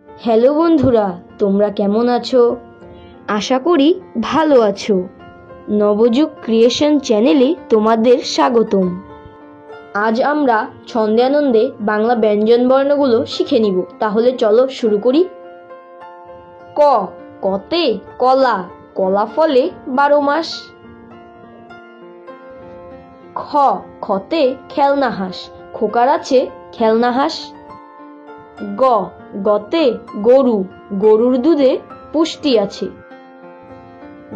Hello বন্ধুরা, তোমরা কেমন আছো? আশা করি ভালো আছো। নবযুগ ক্রিয়েশন চ্যানেলে তোমাদের স্বাগতম। আজ আমরা ছন্দে আনন্দে বাংলা ব্যঞ্জন বর্ণগুলো শিখে নিব। তাহলে চলো শুরু করি। ক, কতে কলা, কলা ফলে 12 মাস। খ, খতে খেলনা হাঁস, খোকার আছে খেলনা হাঁস। গ, গতে গরু, গরুর দুধে পুষ্টি আছে।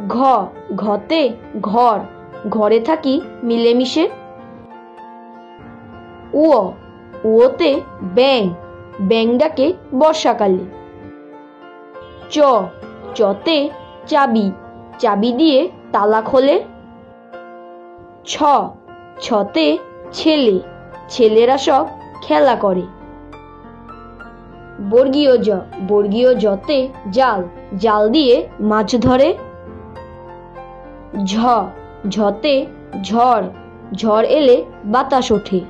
ঘ, ঘতে ঘর, ঘরে থাকি মিলেমিশে। উ, উতে ব্যাঙ, ব্যাঙ ডাকে বর্ষাকালে। চ, চতে চাবি, চাবি দিয়ে তালা খোলে। ছ, ছতে ছেলে, ছেলেরা সব খেলা করে। বর্গীয় জ, বর্গীয় জতে জাল, জাল দিয়ে মাছ ধরে। ঝ, ঝতে ঝড়, ঝড় এলে বাতাস ওঠে।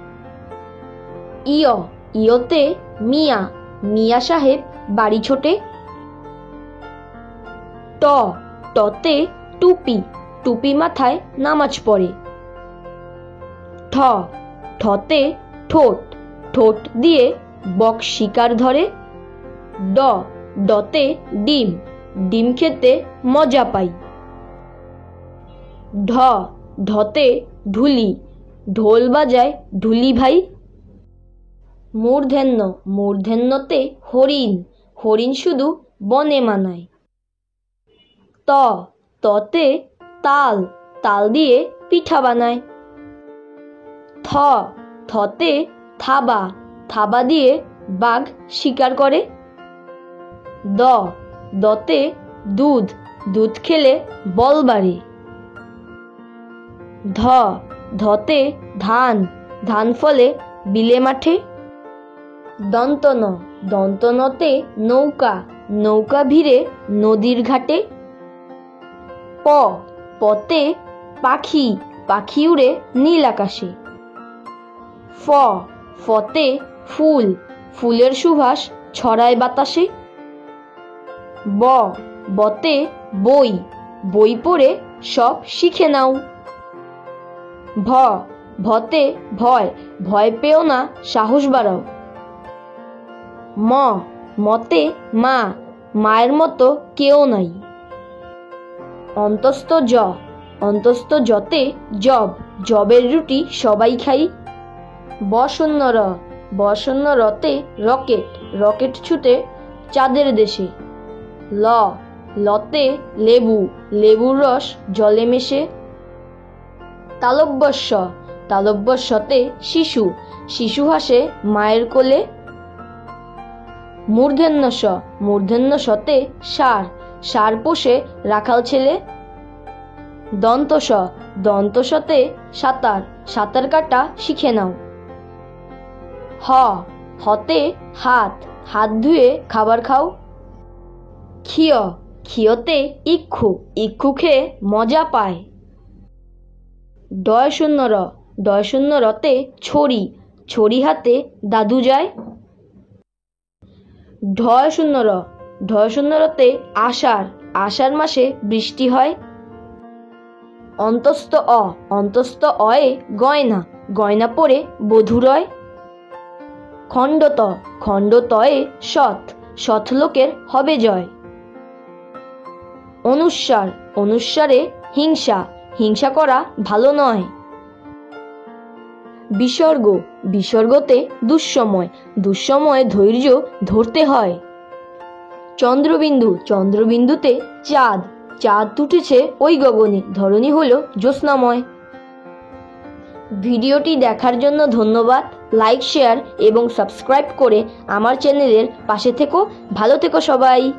ইয়, ইয়তে মিয়া, মিয়া সাহেব বাড়ি ছোটে। ট, টতে টুপি, টুপি মাথায় নামাজ পড়ে। ঠ, ঠতে ঠোঁট, ঠোঁট দিয়ে বক শিকার ধরে। ড, ডতে ডিম, ডিম খেতে মজা পাই। ঢ, ঢতে ঢুলি, ঢোল বাজায় ঢুলি ভাই। মূর্ধন্য, মূর্ধন্যতে হরিণ, হরিণ শুধু বনে মানায়। ত, ততে তাল, তাল দিয়ে পিঠা বানায়। থ, থতে থাবা, থাবা দিয়ে বাঘ শিকার করে। দ, দতে দুধ, দুধ খেলে বল বাড়ে। ধ, ধতে ধান, ধান ফলে বিলে মাঠে। দন্ত ন, দন্ত নতে নৌকা, নৌকা ভিড়ে নদীর ঘাটে। প, পতে পাখি, পাখি উড়ে নীল আকাশে। ফ, ফতে ফুল, ফুলের সুবাস ছড়ায় বাতাসে। ব, বতে বই, বই পড়ে সব শিখে নাও। ভ, ভতে ভয়, ভয় পেও না সাহস বাড়াও। ম, মতে মা, মায়ের মতো কেউ নাই। অন্তস্থ জ, অন্তস্থ জতে জব, জবের রুটি সবাই খাই। ব শূন্য র, ব শূন্য রতে রকেট, রকেট ছুটে চাঁদের দেশে। ল, লতে লেবু, লেবুর রস জলে মেশে। তালব্য শ, তালব্য শতে শিশু, শিশু হাসে মায়ের কোলে। মূর্ধন্য স, মূর্ধন্য শতে ষাঁড়, ষাঁড় পোষে রাখাল ছেলে। দন্ত স, দন্ত শতে সাঁতার, সাঁতার কাটা শিখে নাও। হ, হতে হাত, হাত ধুয়ে খাবার খাও। ক্ষিয়, ক্ষিয়তে ইক্ষু, ইক্ষু খেয়ে মজা পায়। ডয় শূন্য র, ডয় শূন্য রতে ছড়ি, ছড়ি হাতে দাদু যায়। ঢয় শূন্য র, ঢয় শূন্য রতে আষাঢ়, আষাঢ় মাসে বৃষ্টি হয়। অন্তস্থ অ, অন্তস্থ অয়ে গয়না, গয়না পরে বধূ রয়। খণ্ডত, খণ্ডতয়ে সৎ, সৎ লোকের হবে জয়। অনুস্বার, অনুস্বারে হিংসা, হিংসা করা ভালো নয়। বিসর্গ, বিসর্গতে দুঃসময়, দুঃসময়ে ধৈর্য ধরতে হয়। চন্দ্রবিন্দু, চন্দ্রবিন্দুতে চাঁদ, চাঁদ উঠেছে ওই গগনে, ধরণী হলো জ্যোৎস্নাময়। ভিডিওটি দেখার জন্য ধন্যবাদ। লাইক, শেয়ার এবং সাবস্ক্রাইব করে আমার চ্যানেলের পাশে থেকো। ভালো থেকো সবাই।